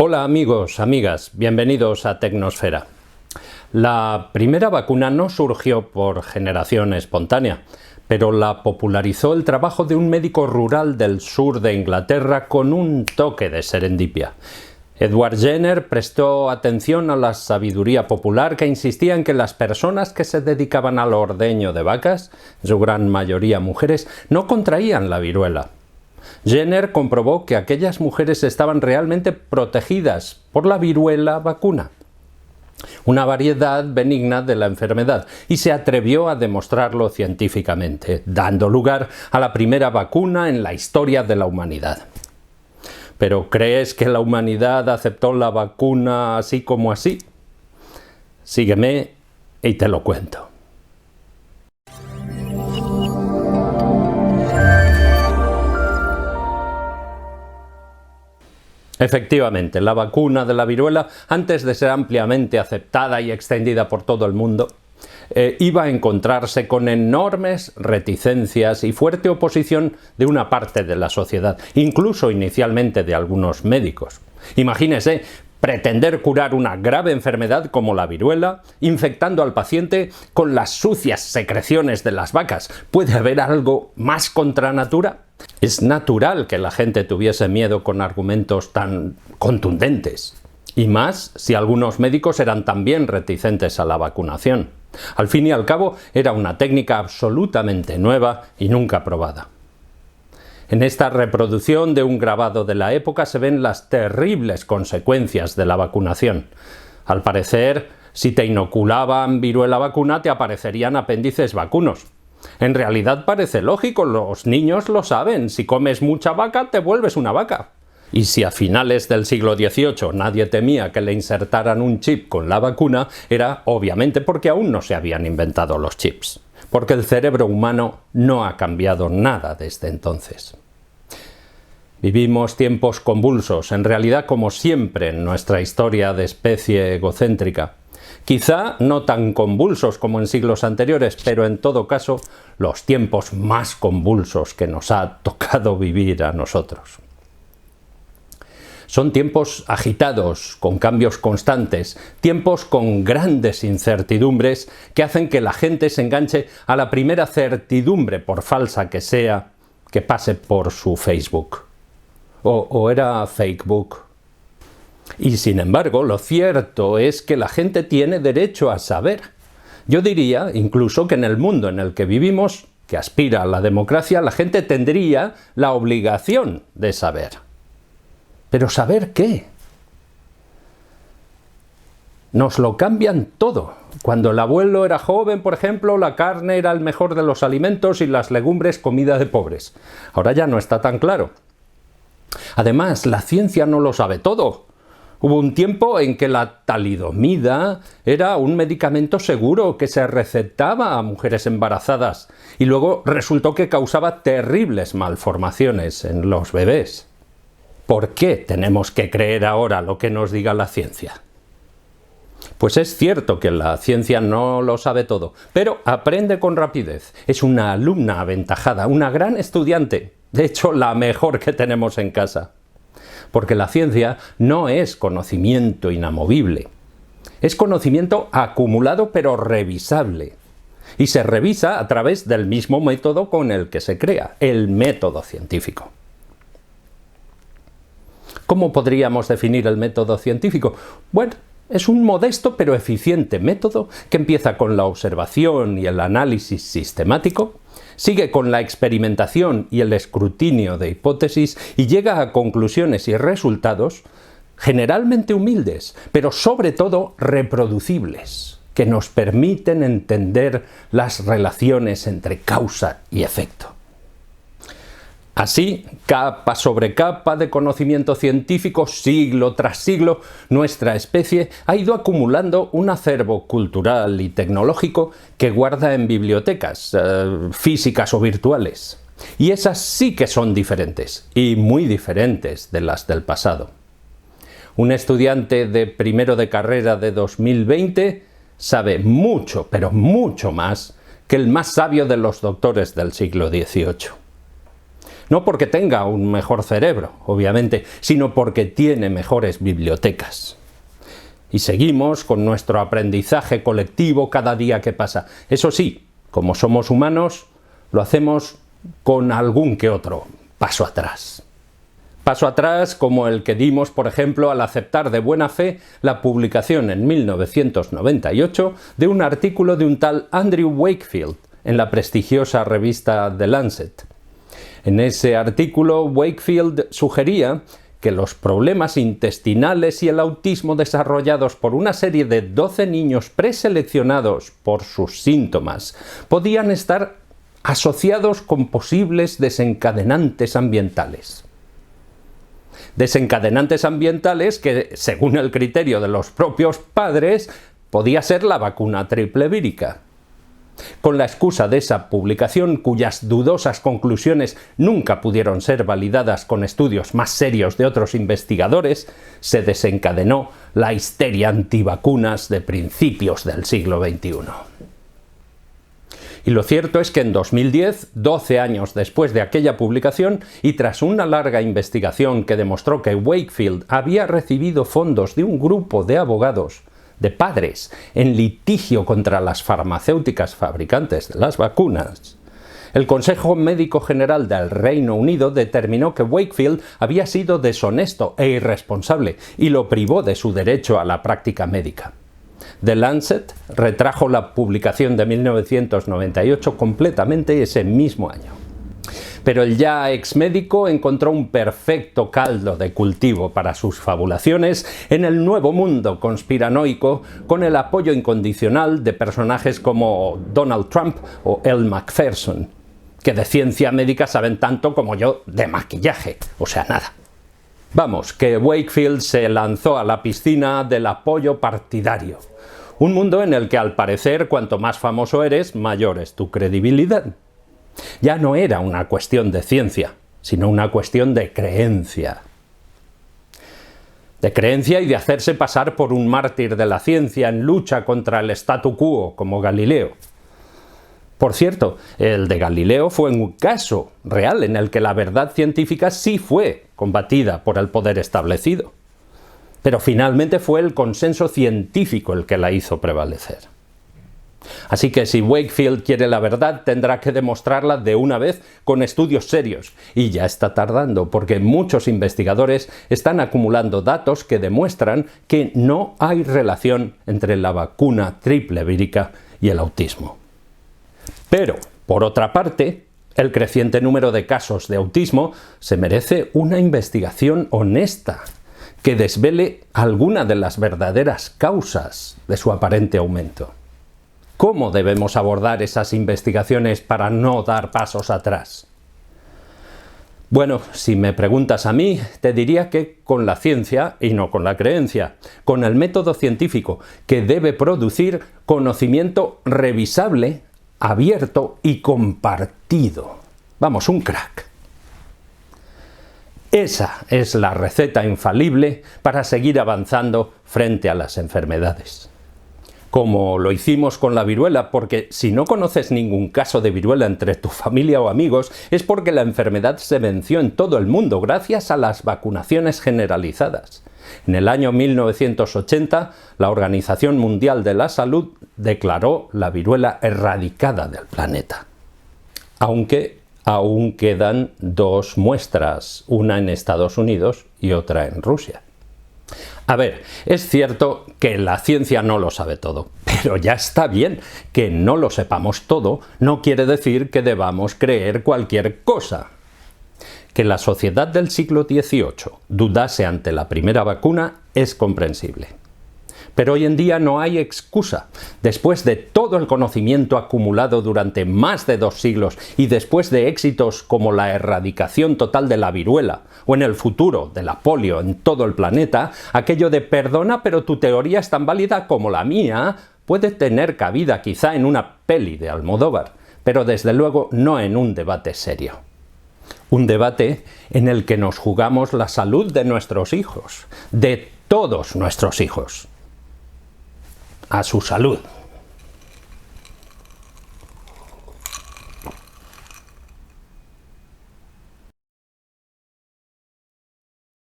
Hola amigos, amigas, bienvenidos a Tecnosfera. La primera vacuna no surgió por generación espontánea, pero la popularizó el trabajo de un médico rural del sur de Inglaterra con un toque de serendipia. Edward Jenner prestó atención a la sabiduría popular que insistía en que las personas que se dedicaban al ordeño de vacas, en su gran mayoría mujeres, no contraían la viruela. Jenner comprobó que aquellas mujeres estaban realmente protegidas por la viruela vacuna, una variedad benigna de la enfermedad, y se atrevió a demostrarlo científicamente, dando lugar a la primera vacuna en la historia de la humanidad. ¿Pero crees que la humanidad aceptó la vacuna así como así? Sígueme y te lo cuento. Efectivamente, la vacuna de la viruela, antes de ser ampliamente aceptada y extendida por todo el mundo, iba a encontrarse con enormes reticencias y fuerte oposición de una parte de la sociedad, incluso inicialmente de algunos médicos. Imagínese pretender curar una grave enfermedad como la viruela, infectando al paciente con las sucias secreciones de las vacas. ¿Puede haber algo más contra natura? Es natural que la gente tuviese miedo con argumentos tan contundentes, y más si algunos médicos eran también reticentes a la vacunación. Al fin y al cabo, era una técnica absolutamente nueva y nunca probada. En esta reproducción de un grabado de la época se ven las terribles consecuencias de la vacunación. Al parecer, si te inoculaban viruela vacuna, te aparecerían apéndices vacunos. En realidad parece lógico, los niños lo saben, si comes mucha vaca te vuelves una vaca. Y si a finales del siglo XVIII nadie temía que le insertaran un chip con la vacuna, era obviamente porque aún no se habían inventado los chips, porque el cerebro humano no ha cambiado nada desde entonces. Vivimos tiempos convulsos, en realidad como siempre en nuestra historia de especie egocéntrica. Quizá no tan convulsos como en siglos anteriores, pero en todo caso los tiempos más convulsos que nos ha tocado vivir a nosotros. Son tiempos agitados, con cambios constantes, tiempos con grandes incertidumbres que hacen que la gente se enganche a la primera certidumbre, por falsa que sea, que pase por su Facebook. ¿O era Facebook? Y sin embargo, lo cierto es que la gente tiene derecho a saber. Yo diría incluso que en el mundo en el que vivimos, que aspira a la democracia, la gente tendría la obligación de saber. ¿Pero saber qué? Nos lo cambian todo. Cuando el abuelo era joven, por ejemplo, la carne era el mejor de los alimentos y las legumbres comida de pobres. Ahora ya no está tan claro. Además, la ciencia no lo sabe todo. Hubo un tiempo en que la talidomida era un medicamento seguro que se recetaba a mujeres embarazadas y luego resultó que causaba terribles malformaciones en los bebés. ¿Por qué tenemos que creer ahora lo que nos diga la ciencia? Pues es cierto que la ciencia no lo sabe todo, pero aprende con rapidez. Es una alumna aventajada, una gran estudiante, de hecho la mejor que tenemos en casa. Porque la ciencia no es conocimiento inamovible, es conocimiento acumulado pero revisable. Y se revisa a través del mismo método con el que se crea, el método científico. ¿Cómo podríamos definir el método científico? Bueno, es un modesto pero eficiente método que empieza con la observación y el análisis sistemático, sigue con la experimentación y el escrutinio de hipótesis y llega a conclusiones y resultados generalmente humildes, pero sobre todo reproducibles, que nos permiten entender las relaciones entre causa y efecto. Así, capa sobre capa de conocimiento científico, siglo tras siglo, nuestra especie ha ido acumulando un acervo cultural y tecnológico que guarda en bibliotecas, físicas o virtuales. Y esas sí que son diferentes, y muy diferentes de las del pasado. Un estudiante de primero de carrera de 2020 sabe mucho, pero mucho más que el más sabio de los doctores del siglo XVIII. No porque tenga un mejor cerebro, obviamente, sino porque tiene mejores bibliotecas. Y seguimos con nuestro aprendizaje colectivo cada día que pasa. Eso sí, como somos humanos, lo hacemos con algún que otro paso atrás. Paso atrás como el que dimos, por ejemplo, al aceptar de buena fe la publicación en 1998 de un artículo de un tal Andrew Wakefield en la prestigiosa revista The Lancet. En ese artículo, Wakefield sugería que los problemas intestinales y el autismo desarrollados por una serie de 12 niños preseleccionados por sus síntomas podían estar asociados con posibles desencadenantes ambientales. Desencadenantes ambientales que, según el criterio de los propios padres, podía ser la vacuna triple vírica. Con la excusa de esa publicación, cuyas dudosas conclusiones nunca pudieron ser validadas con estudios más serios de otros investigadores, se desencadenó la histeria antivacunas de principios del siglo XXI. Y lo cierto es que en 2010, 12 años después de aquella publicación, y tras una larga investigación que demostró que Wakefield había recibido fondos de un grupo de abogados, de padres, en litigio contra las farmacéuticas fabricantes de las vacunas, el Consejo Médico General del Reino Unido determinó que Wakefield había sido deshonesto e irresponsable y lo privó de su derecho a la práctica médica. The Lancet retrajo la publicación de 1998 completamente ese mismo año. Pero el ya exmédico encontró un perfecto caldo de cultivo para sus fabulaciones en el nuevo mundo conspiranoico, con el apoyo incondicional de personajes como Donald Trump o Elle Macpherson, que de ciencia médica saben tanto como yo de maquillaje, o sea, nada. Vamos, que Wakefield se lanzó a la piscina del apoyo partidario. Un mundo en el que, al parecer, cuanto más famoso eres, mayor es tu credibilidad. Ya no era una cuestión de ciencia, sino una cuestión de creencia. De creencia y de hacerse pasar por un mártir de la ciencia en lucha contra el statu quo, como Galileo. Por cierto, el de Galileo fue un caso real en el que la verdad científica sí fue combatida por el poder establecido. Pero finalmente fue el consenso científico el que la hizo prevalecer. Así que si Wakefield quiere la verdad, tendrá que demostrarla de una vez con estudios serios. Y ya está tardando, porque muchos investigadores están acumulando datos que demuestran que no hay relación entre la vacuna triple vírica y el autismo. Pero, por otra parte, el creciente número de casos de autismo se merece una investigación honesta, que desvele alguna de las verdaderas causas de su aparente aumento. ¿Cómo debemos abordar esas investigaciones para no dar pasos atrás? Bueno, si me preguntas a mí, te diría que con la ciencia y no con la creencia, con el método científico, que debe producir conocimiento revisable, abierto y compartido. Vamos, un crack. Esa es la receta infalible para seguir avanzando frente a las enfermedades. Como lo hicimos con la viruela, porque si no conoces ningún caso de viruela entre tu familia o amigos, es porque la enfermedad se venció en todo el mundo gracias a las vacunaciones generalizadas. En el año 1980, la Organización Mundial de la Salud declaró la viruela erradicada del planeta. Aunque aún quedan 2 muestras, una en Estados Unidos y otra en Rusia. A ver, es cierto que la ciencia no lo sabe todo, pero ya está bien. Que no lo sepamos todo no quiere decir que debamos creer cualquier cosa. Que la sociedad del siglo XVIII dudase ante la primera vacuna es comprensible. Pero hoy en día no hay excusa. Después de todo el conocimiento acumulado durante más de 2 siglos y después de éxitos como la erradicación total de la viruela o en el futuro de la polio en todo el planeta, aquello de perdona pero tu teoría es tan válida como la mía puede tener cabida quizá en una peli de Almodóvar, pero desde luego no en un debate serio. Un debate en el que nos jugamos la salud de nuestros hijos, de todos nuestros hijos. A su salud.